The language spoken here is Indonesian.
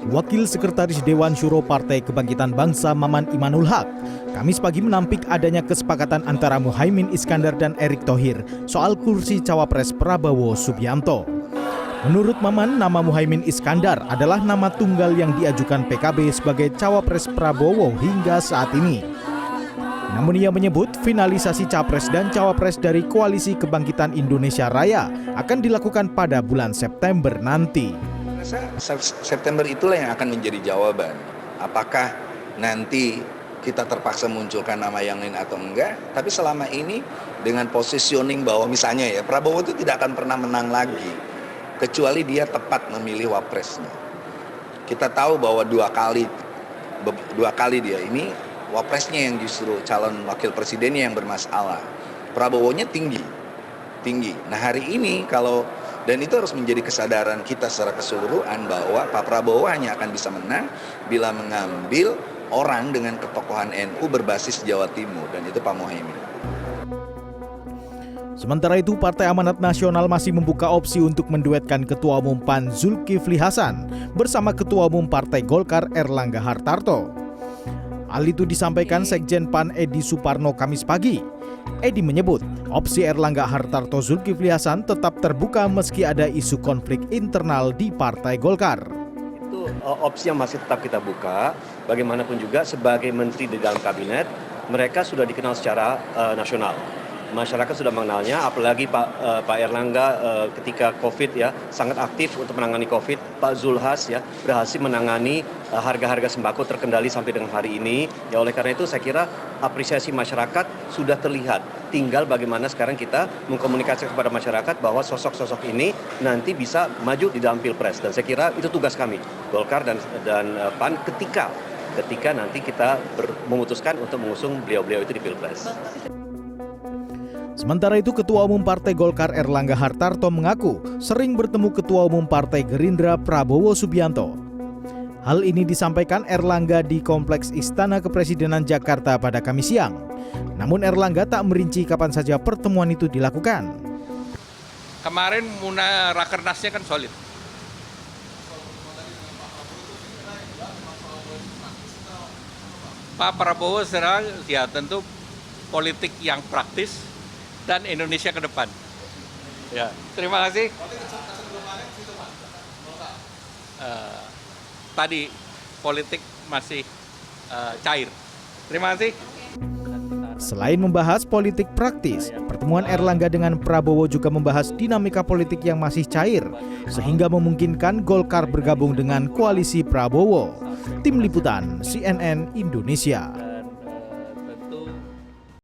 Wakil Sekretaris Dewan Syuro Partai Kebangkitan Bangsa Maman Imanul Haq Kamis pagi menampik adanya kesepakatan antara Muhaimin Iskandar dan Erick Thohir soal kursi Cawapres Prabowo Subianto. Menurut Maman, nama Muhaimin Iskandar adalah nama tunggal yang diajukan PKB sebagai Cawapres Prabowo hingga saat ini. Namun ia menyebut finalisasi Capres dan Cawapres dari Koalisi Kebangkitan Indonesia Raya akan dilakukan pada bulan September nanti. September itulah yang akan menjadi jawaban. Apakah nanti kita terpaksa munculkan nama yang lain atau enggak? Tapi selama ini dengan positioning bahwa misalnya ya Prabowo itu tidak akan pernah menang lagi kecuali dia tepat memilih wapresnya. Kita tahu bahwa dua kali dia ini wapresnya yang justru calon wakil presidennya yang bermasalah. Prabowo-nya tinggi. Nah hari ini dan itu harus menjadi kesadaran kita secara keseluruhan bahwa Pak Prabowo hanya akan bisa menang bila mengambil orang dengan ketokohan NU berbasis Jawa Timur, dan itu Pak Muhaimin. Sementara itu, Partai Amanat Nasional masih membuka opsi untuk menduetkan Ketua Umum PAN Zulkifli Hasan bersama Ketua Umum Partai Golkar Erlangga Hartarto. Hal itu disampaikan Sekjen PAN Edi Suparno Kamis pagi. Edi menyebut opsi Erlangga Hartarto Zulkifli Hasan tetap terbuka meski ada isu konflik internal di Partai Golkar. Itu opsi yang masih tetap kita buka. Bagaimanapun juga sebagai menteri di dalam kabinet, mereka sudah dikenal secara nasional. Masyarakat sudah mengenalnya, apalagi Pak Erlangga ketika COVID ya sangat aktif untuk menangani COVID. Pak Zulhas ya berhasil menangani harga-harga sembako terkendali sampai dengan hari ini. Ya oleh karena itu saya kira apresiasi masyarakat sudah terlihat. Tinggal bagaimana sekarang kita mengkomunikasikan kepada masyarakat bahwa sosok-sosok ini nanti bisa maju di dalam Pilpres. Dan saya kira itu tugas kami, Golkar dan PAN ketika nanti kita memutuskan untuk mengusung beliau-beliau itu di Pilpres. Sementara itu, Ketua Umum Partai Golkar Erlangga Hartarto mengaku sering bertemu Ketua Umum Partai Gerindra Prabowo Subianto. Hal ini disampaikan Erlangga di Kompleks Istana Kepresidenan Jakarta pada Kamis siang. Namun Erlangga tak merinci kapan saja pertemuan itu dilakukan. Kemarin Rakernasnya kan solid. Pak Prabowo serang ya tentu politik yang praktis dan Indonesia ke depan. Ya, terima kasih. Tadi politik masih cair. Terima kasih. Selain membahas politik praktis, pertemuan Erlangga dengan Prabowo juga membahas dinamika politik yang masih cair, sehingga memungkinkan Golkar bergabung dengan koalisi Prabowo. Tim Liputan CNN Indonesia.